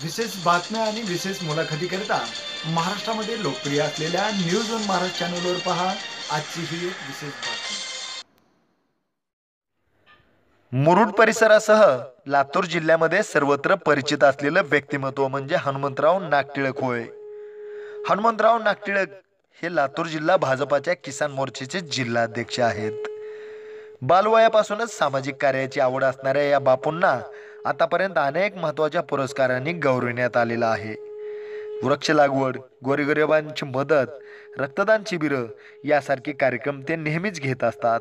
विशेष बातम्या आणि विशेष मुलाखतीकरिता महाराष्ट्रामध्ये लोकप्रिय असलेल्या न्यूज वन महाराष्ट्र चॅनलवर पहा आजची ही एक विशेष बातमी। मुरुड परिसरासह लातूर जिल्ह्यामध्ये सर्वत्र परिचित असलेलं व्यक्तिमत्व म्हणजे हनुमंतराव नागटिळक होय। हनुमंतराव नागटिळक हे लातूर जिल्हा भाजपाच्या किसान मोर्चाचे जिल्हाध्यक्ष आहेत। बालवयापासूनच सामाजिक कार्याची आवड असणाऱ्या या बापूंना आतापर्यंत अनेक महत्त्वाच्या पुरस्कारांनी गौरविण्यात आलेलं आहे। वृक्ष लागवड, गोरगरिबांची मदत, रक्तदान शिबिरं यासारखे कार्यक्रम ते नेहमीच घेत असतात।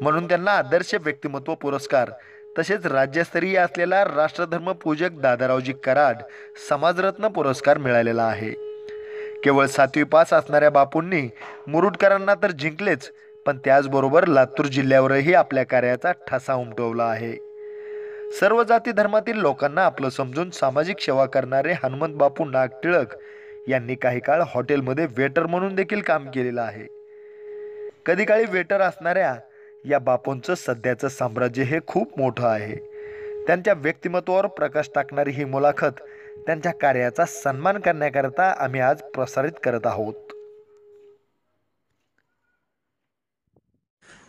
म्हणून त्यांना आदर्श व्यक्तिमत्व पुरस्कार तसेच राज्यस्तरीय असलेला राष्ट्रधर्म पूजक दादारावजी कराड समाजरत्न पुरस्कार मिळालेला आहे। केवळ 7वी पास असणाऱ्या बापूंनी मुरुडकरांना तर जिंकलेच, पण त्याचबरोबर लातूर जिल्ह्यावरही आपल्या कार्याचा ठसा उमटवला आहे। सर्व जाती धर्मातील लोकांना आपलं समजून सामाजिक सेवा करणारे हनुमंत बापू नागटिळक यांनी काही काळ हॉटेलमध्ये वेटर म्हणून देखील काम केलेलं आहे। कधी काळी वेटर असणाऱ्या या बापूंचं सध्याचं साम्राज्य हे खूप मोठं आहे। त्यांच्या व्यक्तिमत्वावर प्रकाश टाकणारी ही मुलाखत त्यांच्या कार्याचा सन्मान करण्याकरता आम्ही आज प्रसारित करत आहोत।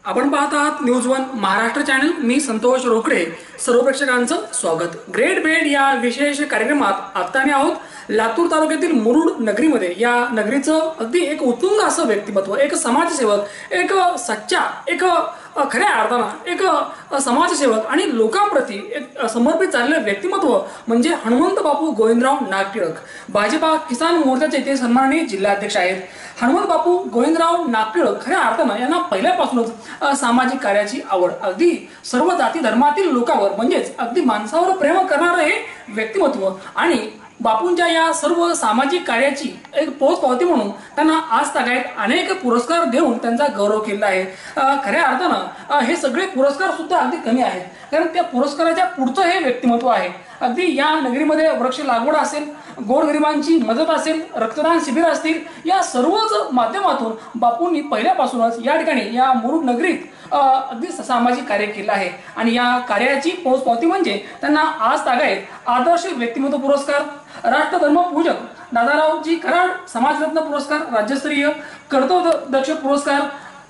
आपण पाहत आहात न्यूज वन महाराष्ट्र चॅनल। मी संतोष रोकडे। सर्व प्रेक्षकांचं स्वागत। ग्रेट बेड या विशेष कार्यक्रमात आता आम्ही आहोत लातूर तालुक्यातील मुरुड नगरीमध्ये। या नगरीचं अगदी एक उत्तुंग असं व्यक्तिमत्व, एक समाजसेवक, एक सच्चा, एक खऱ्या अर्थानं एक समाजसेवक आणि लोकांप्रती एक समर्पित झालेलं व्यक्तिमत्व म्हणजे हनुमंत बापू गोविंदराव नागटिळक। भाजपा किसान मोर्चाचे ते सन्माननीय जिल्हाध्यक्ष आहेत। हनुमंत बापू गोविंदराव नागटिळक खऱ्या अर्थानं यांना पहिल्यापासूनच सामाजिक कार्याची आवड, अगदी सर्व जाती धर्मातील लोकांवर म्हणजेच अगदी माणसावर प्रेम करणारं हे व्यक्तिमत्व आणि बापूंच्या या सर्व सामाजिक कार्याची एक पोचपावती म्हणून त्यांना आज तागायत अनेक पुरस्कार देऊन त्यांचा गौरव केला आहे। खऱ्या अर्थानं हे सगळे पुरस्कार सुद्धा अगदी कमी आहेत, कारण त्या पुरस्काराच्या पुढचं हे व्यक्तिमत्व आहे। अगदी या नगरीमध्ये वृक्ष लागवड असेल, गोरगरिबांची मदत असेल, रक्तदान शिबिर असतील, या सर्वच माध्यमातून बापूंनी पहिल्यापासूनच या ठिकाणी या मुरुड नगरीत अगदी सामाजिक कार्य केलं आहे आणि या कार्याची पोचपावती म्हणजे त्यांना आज तागायत आदर्श व्यक्तिमत्व पुरस्कार, राष्ट्रधर्म पूजक दादारावजी कराड समाजरत्न पुरस्कार, राज्यस्तरीय कर्तव्यदक्ष पुरस्कार,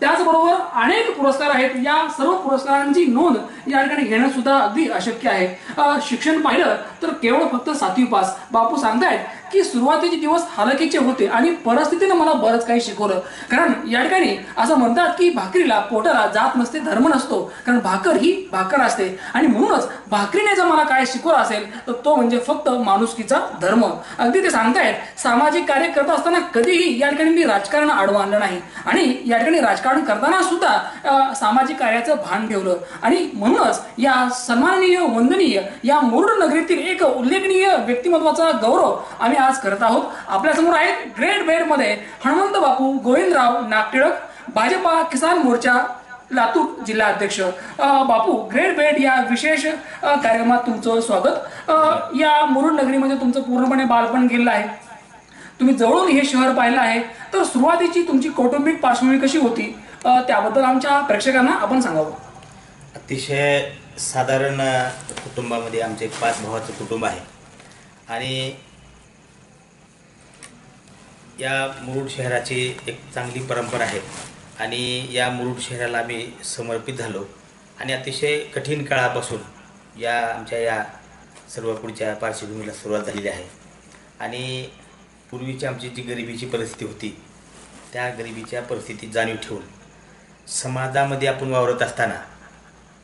त्याचबरोबर अनेक पुरस्कार आहेत। या सर्व पुरस्कारांची नोंद या ठिकाणी घेणं सुद्धा अगदी अशक्य आहे। शिक्षण पाहिलं तर केवळ फक्त 7वी पास। बापू सांगतायत की सुरुवातीचे दिवस हलकीचे होते आणि परिस्थितीने मला बरंच काही शिकवलं, कारण या ठिकाणी असं म्हणतात की भाकरीला पोटाला जात नसते, धर्म नसतो, कारण भाकर ही भाकर असते आणि म्हणूनच भाकरीने जर मला काय शिकवलं असेल तर तो म्हणजे फक्त माणुसकीचा धर्म। अगदी ते सांगतायत सामाजिक कार्य करत असताना कधीही या ठिकाणी मी राजकारण आडवं आणलं नाही आणि या ठिकाणी राजकारण करताना सुद्धा सामाजिक कार्याचं भान ठेवलं आणि म्हणूनच या सन्माननीय वंदनीय या मुरुड नगरीतील एक उल्लेखनीय व्यक्तिमत्वाचा गौरव आम्ही आज करत आहोत। आपल्या समोर आहेत ग्रेट बेड मध्ये हनुमंत बापू गोविंदराव नागटिळक, भाजपा किसान मोर्चा लातूर जिल्हा अध्यक्ष। बापू, ग्रेट बेड या विशेष कार्यक्रमात तुमचं स्वागत। या मुरुड नगरीमध्ये तुमचं पूर्णपणे बालपण गेलेलं आहे, तुम्ही जवळून हे शहर पाहिलं आहे, तर सुरुवातीची तुमची कौटुंबिक पार्श्वभूमी कशी होती त्याबद्दल आमच्या प्रेक्षकांना आपण सांगावं। अतिशय साधारण कुटुंबामध्ये आमचे 5 भावाचं कुटुंब आहे आणि या मुरुड शहराची एक चांगली परंपरा आहे आणि या मुरुड शहराला आम्ही समर्पित झालो आणि अतिशय कठीण काळापासून या आमच्या या सर्व पुढच्या पार्श्वभूमीला सुरुवात झालेली आहे आणि पूर्वीची आमची जी गरिबीची परिस्थिती होती त्या गरिबीच्या परिस्थितीत जाणीव ठेवून समाजामध्ये आपण वावरत असताना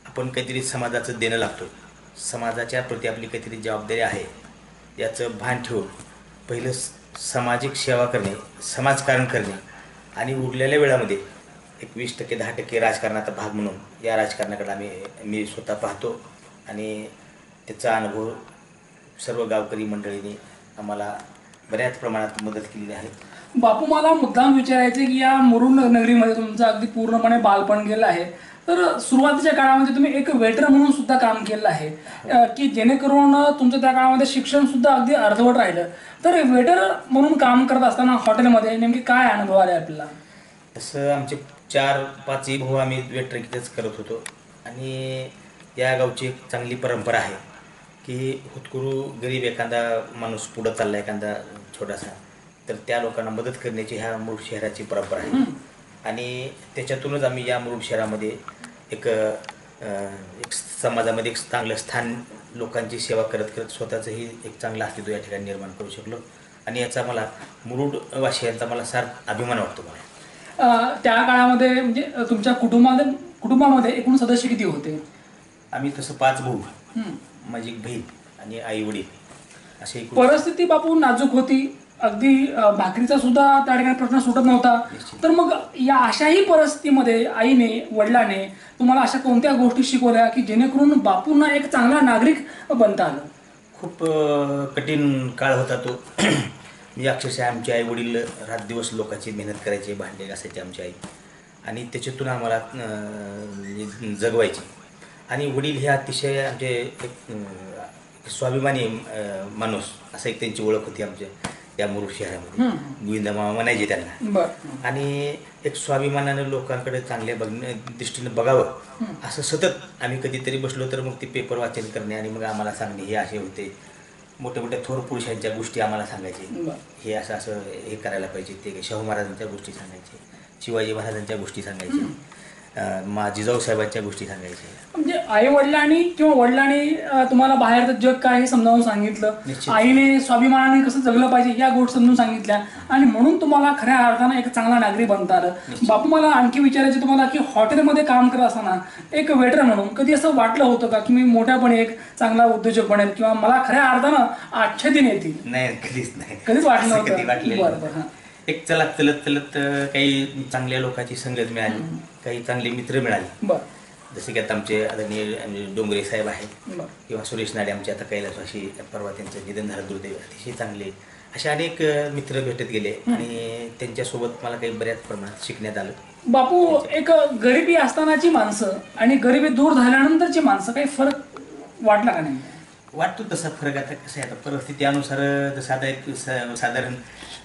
आपण काहीतरी समाजाचं देणं लागतो, समाजाच्या प्रती आपली काहीतरी जबाबदारी आहे याचं भान ठेवून पहिलं सामाजिक सेवा करणे, समाजकारण करणे आणि उरलेल्या वेळामध्ये एक 20% 10% राजकारणाचा भाग म्हणून या राजकारणाकडे मी स्वतः पाहतो आणि त्याचा अनुभव सर्व गावकरी मंडळींनी आम्हाला बऱ्याच प्रमाणात मदत केलेली आहे। बापू, मला मुद्दाम विचारायचे की या मुरुड नगरीमध्ये तुमचं अगदी पूर्णपणे बालपण गेलं आहे, तर सुरुवातीच्या काळामध्ये तुम्ही एक वेटर म्हणून सुद्धा काम केलं आहे की जेणेकरून तुमचं त्या काळामध्ये शिक्षण सुद्धा अगदी अर्धवट राहिलं, तर वेटर म्हणून काम करत असताना हॉटेलमध्ये नेमके काय अनुभव आले आपल्याला? तसं आमचे 4-5 भाऊ आम्ही वेटरकीच करत होतो आणि या गावची एक चांगली परंपरा आहे की हुतकुरू गरीब एखादा माणूस पुढं चालला एखादा छोटासा, तर त्या लोकांना मदत करण्याची ह्या मुरुड शहराची परंपरा आहे. आणि त्याच्यातूनच आम्ही या मुरुड शहरामध्ये एक समाजामध्ये एक चांगलं स्थान, लोकांची सेवा करत करत स्वतःचंही एक चांगलं अस्तित्व या ठिकाणी निर्माण करू शकलो. आणि याचा मला मुरुडवासियांचा मला सार अभिमान वाटतो. मला त्या काळामध्ये म्हणजे तुमच्या कुटुंबामध्ये एकूण सदस्य किती होते? आम्ही तसं 5 भाऊ, माझी एक बहीण आणि आई वडील असे. परिस्थिती बापू नाजूक होती, अगदी भाकरीचा सुद्धा त्या ठिकाणी प्रश्न सुटत नव्हता. तर मग या अशाही परिस्थितीमध्ये आईने, वडिलांने तुम्हाला अशा कोणत्या गोष्टी शिकवल्या की जेणेकरून बापूंना एक चांगला नागरिक बनता आलं? खूप कठीण काळ होता तो. म्हणजे अक्षरशः आमचे आई वडील रात दिवस लोकांची मेहनत करायचे, भांडे घासायचे आमची आई, आणि त्याच्यातून आम्हाला जगवायचे. आणि वडील हे अतिशय आमचे एक स्वाभिमानी माणूस असं एक त्यांची ओळख होती आमच्या या मुरुड शहरामध्ये. गोविंदा मामा म्हणायचे त्यांना. आणि एक स्वाभिमानानं लोकांकडे चांगल्या दृष्टीनं बघावं असं सतत आम्ही कधीतरी बसलो तर मग ते पेपर वाचन करणे आणि मग आम्हाला सांगणे हे असे होते. मोठ्या मोठ्या थोर पुरुषांच्या गोष्टी आम्हाला सांगायचे, हे असं असं हे करायला पाहिजे. ते शाहू महाराजांच्या गोष्टी सांगायचे, शिवाजी महाराजांच्या गोष्टी सांगायचे, जिजाऊ साहेबांच्या गोष्टी सांगायच्या. म्हणजे आई वडिलांनी किंवा वडिलांनी तुम्हाला बाहेरचं जग काय हे समजावून सांगितलं, आईने स्वाभिमानाने कसं जगलं पाहिजे या गोष्टी समजून सांगितल्या, आणि म्हणून तुम्हाला खऱ्या अर्थानं एक चांगला नागरिक बनता आलं. बापू, मला आणखी विचारायचं तुम्हाला की हॉटेलमध्ये काम करत असताना एक वेटर म्हणून कधी असं वाटलं होतं का की मी मोठ्यापणे एक चांगला उद्योजक बनेल किंवा मला खऱ्या अर्थानं आजच्या दिन येतील? नाही, कधीच नाही, कधीच वाटलं नव्हतं. बरं. एक चलत काही चांगल्या लोकांची संगत मिळाली, काही चांगले मित्र मिळाले. जसे की आता आमचे आदरणीय डोंगरे साहेब आहेत किंवा सुरेश नाडे आमचे आता कैलासवासी, परवा त्यांचं निधन झालं दुर्दैव. अतिशय चांगले असे अनेक मित्र भेटत गेले आणि त्यांच्यासोबत मला काही बऱ्याच प्रमाणात शिकण्यात आलं. बापू, एक गरिबी असतानाची माणसं आणि गरिबी दूर झाल्यानंतरची माणसं काही फरक वाटला का नाही? वाटतो तसा फरक. आता कसं आहे, आता परिस्थितीनुसार जसं आता एक साधारण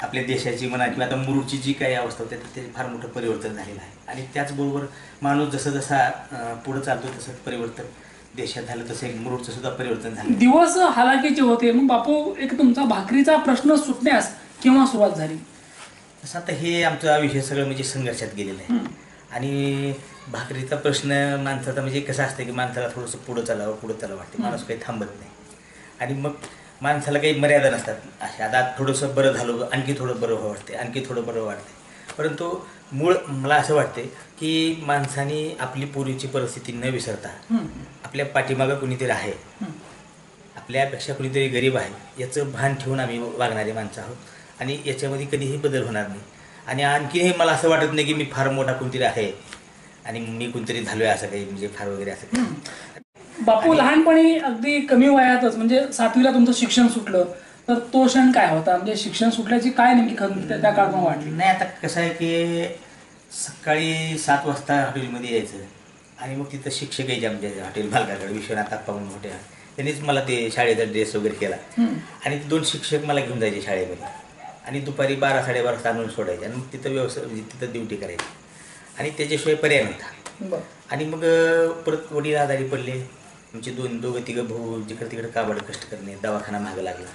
आपल्या देशाची म्हणा किंवा आता मुरुडची जी काही अवस्था होती ते फार मोठं परिवर्तन झालेलं आहे. आणि त्याचबरोबर माणूस जसं जसा पुढं चालतो तसं परिवर्तन देशात झालं, तसं एक मुरुडचं सुद्धा परिवर्तन झालं. दिवस हालाकीचे होते. मग बापू, एक तुमचा भाकरीचा प्रश्न सुटण्यास केव्हा सुरुवात झाली? तसं आता हे आमचं आयुष्य सगळं म्हणजे संघर्षात गेलेलं आहे. आणि भाकरीचा प्रश्न माणसाचा म्हणजे कसं असतं की माणसाला थोडंसं पुढं चालावं वाटते, माणूस काही थांबत नाही. आणि मग माणसाला काही मर्यादा नसतात. अशा आता थोडंसं बरं झालं, आणखी थोडं बरं वाटते, आणखी थोडं बरं वाटते. परंतु मूळ मला असं वाटते की माणसाने आपली पूर्वीची परिस्थिती न विसरता आपल्या पाठीमागं कुणीतरी आहे, आपल्यापेक्षा कुणीतरी गरीब आहे याचं भान ठेवून आम्ही वागणारे माणसं आहोत. आणि याच्यामध्ये कधीही बदल होणार नाही. आणि आणखी हे मला असं वाटत नाही की मी फार मोठा कोणतरी आहे आणि मी कोणतरी झालोय असं काही, म्हणजे फार वगैरे असं काही. बापू, लहानपणी अगदी कमी वयातच म्हणजे 7वीला तुमचं शिक्षण सुटलं, तर तो क्षण काय होता? म्हणजे शिक्षण सुटल्याची काय नेमकी खंत त्या काळात वाटली? नाही, आता कसं आहे की सकाळी 7 वाजता हॉटेलमध्ये यायचं आणि मग तिथं शिक्षक यायचे आमच्या हॉटेल मालकाकडे, विश्वनाथ आप्पा म्हणून होते. त्यांनीच मला ते शाळेचा ड्रेस वगैरे केला आणि 2 शिक्षक मला घेऊन जायचे शाळेमध्ये आणि दुपारी 12-12:30 वाजता आणून सोडायचे आणि मग तिथं व्यवसाय म्हणजे तिथं ड्युटी करायची आणि त्याच्याशिवाय पर्याय नव्हता. आणि मग परत वडील आजारी पडले. आमचे 2-3 भाऊ जिकडे काबाड कष्ट करणे, दवाखाना मागं लागला.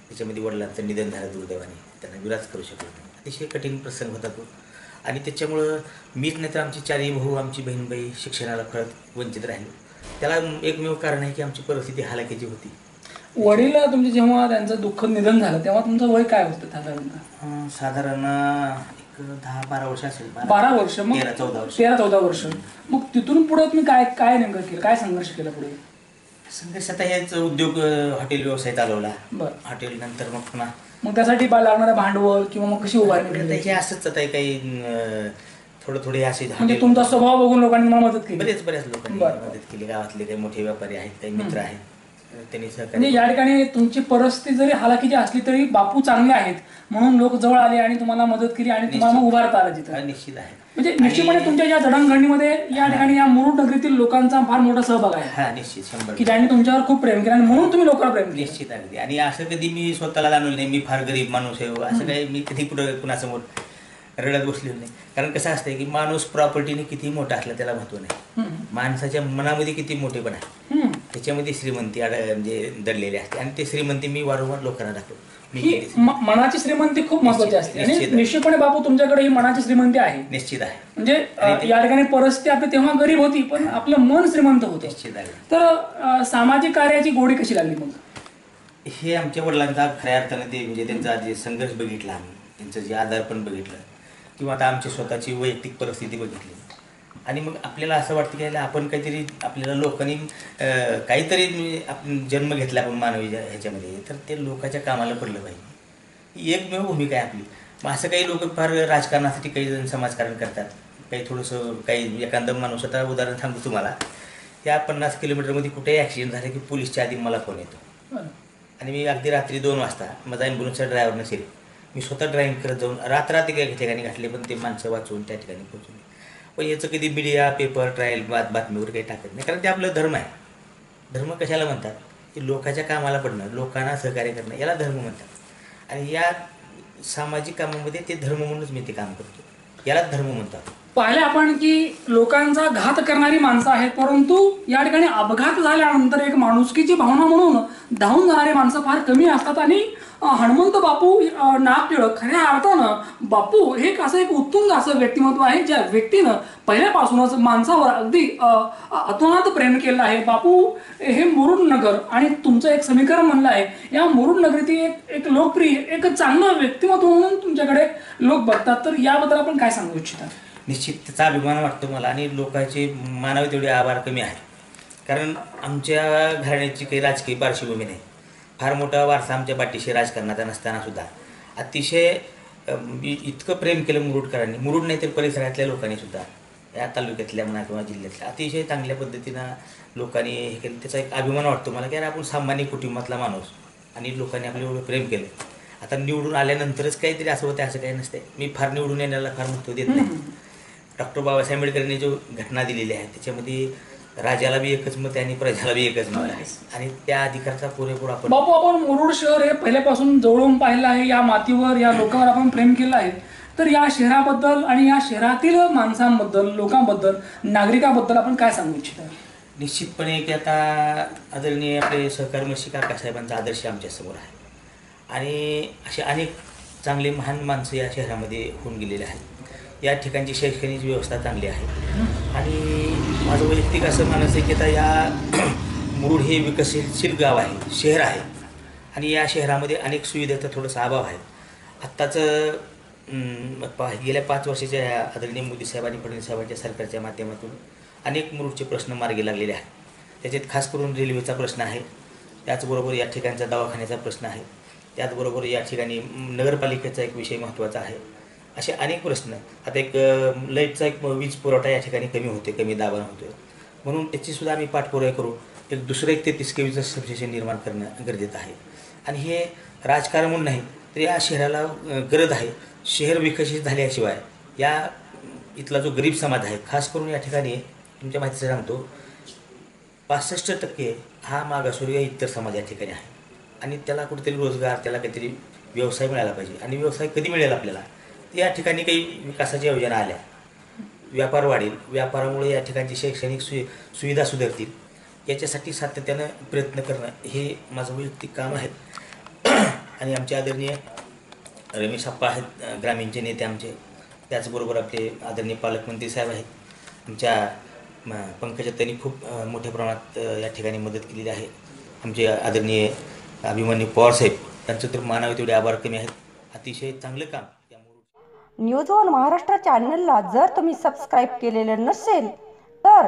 त्याच्यामध्ये वडिलांचं निधन झालं दुर्दैवाने, त्यांना विलाज करू शकलो नाही. अतिशय कठीण प्रसंग होता तो. आणि त्याच्यामुळं मीच नाही तर आमचे 4ही भाऊ, आमची बहीणबाई शिक्षणाला परत वंचित राहिलो. त्याला एकमेव कारण आहे की आमची परिस्थिती हालाकीची होती. वडील तुमचे जेव्हा त्यांचं दुःख निधन झालं तेव्हा तुमचं वय काय होतं साधारण? साधारण 10-12 वर्ष असेल. 12 वर्ष? मग 13-14 वर्ष. मग तिथून पुढे तुम्ही काय नेमकं केलं, काय संघर्ष केला पुढे? संघर्ष आता हेच उद्योग, हॉटेल व्यवसाय चालवला. बरं. हॉटेल नंतर मग पुन्हा मग त्यासाठी लागणारं भांडवल किंवा मग कशी उभारणी? हे असंच आता काही थोडे असे. म्हणजे तुमचा स्वभाव बघून लोकांनी तुम्हाला मदत केली? बऱ्याच लोकांनी मदत केली. गावातले काही मोठे व्यापारी आहेत, काही मित्र आहेत, त्यांनी सहकार्य. म्हणजे या ठिकाणी तुमची परिस्थिती जरी हालाकीची असली तरी बापू चांगले आहेत म्हणून लोक जवळ आले आणि तुम्हाला मदत केली आणि तुम्हाला मग उभारता आलं तिथं. निश्चित आहे. म्हणजे निश्चितपणे तुमच्या या जडणघडणीमध्ये या ठिकाणी या मुरुड नगरीतील लोकांचा फार मोठा सहभाग आहे. हा, निश्चित 100%. की ज्यांनी तुमच्यावर खूप प्रेम केलं आणि म्हणून तुम्ही लोकांना प्रेम केलं. निश्चित अगदी. आणि असं कधी मी स्वतःला जाणवलं नाही मी फार गरीब माणूस आहे असं काही मी कधी कुणासमोर रडत बसलेलं नाही. कारण कसं असतंय की माणूस प्रॉपर्टीने किती मोठा असला त्याला महत्व नाही, माणसाच्या मनामध्ये किती मोठेपण आहे त्याच्यामध्ये श्रीमंती म्हणजे दडलेली असते आणि ते श्रीमंती मी वारंवार लोकांना दाखवतो. ही मनाची श्रीमंती खूप महत्वाची असते आणि निश्चितपणे बापू तुमच्याकडे ही मनाची श्रीमंती आहे. निश्चित आहे. म्हणजे या ठिकाणी परिस्थिती आपली तेव्हा गरीब होती पण आपलं मन श्रीमंत होतं. निश्चित आहे. तर सामाजिक कार्याची गोडी कशी लागली मग? हे आमच्या वडिलांचा खऱ्या अर्थानं ते म्हणजे त्यांचा जे संघर्ष बघितला आम्ही, त्यांचं जे आजारपण बघितलं किंवा आता आमची स्वतःची वैयक्तिक परिस्थिती बघितली आणि मग आपल्याला असं वाटतं की आपण काहीतरी आपल्याला लोकांनी काहीतरी आपण जन्म घेतला आपण मानवी ह्याच्यामध्ये तर ते लोकांच्या कामाला पडलं पाहिजे. ही एकमेव भूमिका आहे आपली. मग असं काही लोक फार राजकारणासाठी काही जण समाजकारण करतात, काही थोडंसं काही एखादा माणूस. आता उदाहरण सांगतो तुम्हाला, या 50 किलोमीटरमध्ये कुठेही ॲक्सिडेंट झाला की पोलीसच्या आधी मला फोन येतो आणि मी अगदी रात्री 2 वाजता माझा ॲम्ब्युलन्सचा ड्रायव्हर नसेल, मी स्वतः ड्रायव्हिंग करत जाऊन रात्री काही ठिकाणी घातले पण ते माणसं वाचवून त्या ठिकाणी पोहोचवली. पण याचं कधी मीडिया पेपर ट्रायल बातमीवर काही टाकत नाही, कारण ते आपलं धर्म आहे. धर्म कशाला म्हणतात की लोकांच्या कामाला पडणं, लोकांना सहकार्य करणं, याला धर्म म्हणतात. आणि या सामाजिक कामामध्ये ते धर्म म्हणूनच मी ते काम करतो, यालाच धर्म म्हणतात. पाहिले आपण की लोकांचा घात करणारी माणसं आहेत, परंतु या ठिकाणी अपघात झाल्यानंतर एक माणुसकीची भावना म्हणून धावून जाणारी माणसं फार कमी असतात. आणि हनुमंत बापू नागटिळक खऱ्या अर्थानं बापू हे असं एक उत्तुंग असं व्यक्तिमत्व आहे ज्या व्यक्तीनं पहिल्यापासूनच माणसावर अगदी अतोनात प्रेम केलं आहे. बापू हे मुरुड नगर आणि तुमचं एक समीकरण म्हणलं आहे, या मुरुड नगरीतील एक लोकप्रिय एक चांगलं व्यक्तिमत्व म्हणून तुमच्याकडे लोक बघतात. तर याबद्दल आपण काय सांगू इच्छिता? निश्चित त्याचा अभिमान वाटतो मला आणि लोकांचे मानावे तेवढे आभार कमी आहे, कारण आमच्या घराण्याची काही राजकीय पार्श्वभूमी नाही. फार मोठा वारसा आमच्या पाठीशी राजकारणाचा नसताना सुद्धा अतिशय इतकं प्रेम केलं मुरुडकरांनी, मुरुड नाही तर परिसरातल्या लोकांनी सुद्धा, या तालुक्यातल्या म्हणा किंवा जिल्ह्यातल्या अतिशय चांगल्या पद्धतीनं लोकांनी हे केलं. त्याचा एक अभिमान वाटतो मला की यार आपण सामान्य कुटुंबातला माणूस आणि लोकांनी आपलं एवढं प्रेम केलं. आता निवडून आल्यानंतरच काहीतरी असं होतं असं काही नसते. मी फार निवडून येण्याला फार महत्त्व देत नाही. डॉक्टर बाबासाहेब आंबेडकरांनी जो घटना दिलेली आहे त्याच्यामध्ये राजाला बी एकच मत आहे आणि प्रजाला बी एकच मत आहे आणि त्या अधिकाराचा पुरेपूर आपण बापू आपण मुरुड शहर हे पहिल्यापासून जवळून पाहिलं आहे, या मातीवर या लोकांवर आपण प्रेम केलं आहे. तर या शहराबद्दल आणि या शहरातील माणसांबद्दल, लोकांबद्दल, नागरिकाबद्दल आपण काय सांगू इच्छिता? निश्चितपणे की आता आदरणीय आपले सहकार मंत्री काकासाहेबांचा आदर्श आमच्यासमोर आहे आणि असे अनेक चांगले महान माणसं या शहरामध्ये होऊन गेलेले आहेत. या ठिकाणची शैक्षणिक व्यवस्था चांगली आहे आणि माझं वैयक्तिक असं मानस आहे की आता या मुरुड हे विकसनशील गाव आहे, शहर आहे आणि या शहरामध्ये अनेक सुविधेचा थोडासा अभाव आहे. आत्ताचं गेल्या 5 वर्षाच्या आदरणीय मोदी साहेब आणि फडणवीस साहेबांच्या सरकारच्या माध्यमातून अनेक मुरुडचे प्रश्न मार्गी लागलेले आहेत. त्याच्यात खास करून रेल्वेचा प्रश्न आहे, त्याचबरोबर या ठिकाणचा दवाखान्याचा प्रश्न आहे, त्याचबरोबर या ठिकाणी नगरपालिकेचा एक विषय महत्त्वाचा आहे. असे अनेक प्रश्न. आता एक लाईटचा एक वीज पुरवठा या ठिकाणी कमी होते, कमी दाबानं होतो, म्हणून त्याचीसुद्धा आम्ही पाठपुरावा करू. एक दुसरं 33 kVचं सबस्टेशन निर्माण करणं गरजेचं आहे आणि हे राजकारण म्हणून नाही तर या शहराला गरज आहे. शहर विकसित झाल्याशिवाय या इथला जो गरीब समाज आहे, खास करून या ठिकाणी तुमच्या माहितीचं सांगतो 65% हा मागासवर्गीय इतर समाज या ठिकाणी आहे आणि त्याला कुठेतरी रोजगार, त्याला काहीतरी व्यवसाय मिळाला पाहिजे. आणि व्यवसाय कधी मिळेल आपल्याला? या ठिकाणी काही विकासाच्या योजना आल्या, व्यापार वाढेल, व्यापारामुळे या ठिकाणची शैक्षणिक सुविधा सुधारतील, याच्यासाठी सातत्यानं प्रयत्न करणं हे माझं वैयक्तिक काम आहे. आणि आमचे आदरणीय रमेश आप्पा आहेत, ग्रामीणचे नेते आमचे, त्याचबरोबर आपले आदरणीय पालकमंत्री साहेब आहेत, आमच्या पंकजाताईंनी खूप मोठ्या प्रमाणात या ठिकाणी मदत केलेली आहे. आमचे आदरणीय अभिमन्यू पवार साहेब, त्यांचं तर मानावे तेवढे आभार कमी आहेत. अतिशय चांगलं काम. न्यूज वन महाराष्ट्र चॅनलला जर तुम्ही सबस्क्राईब केलेलं नसेल तर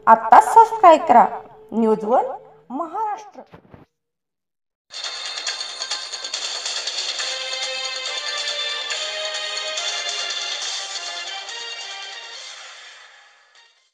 आत्ताच सबस्क्राईब करा. News one Maharashtra.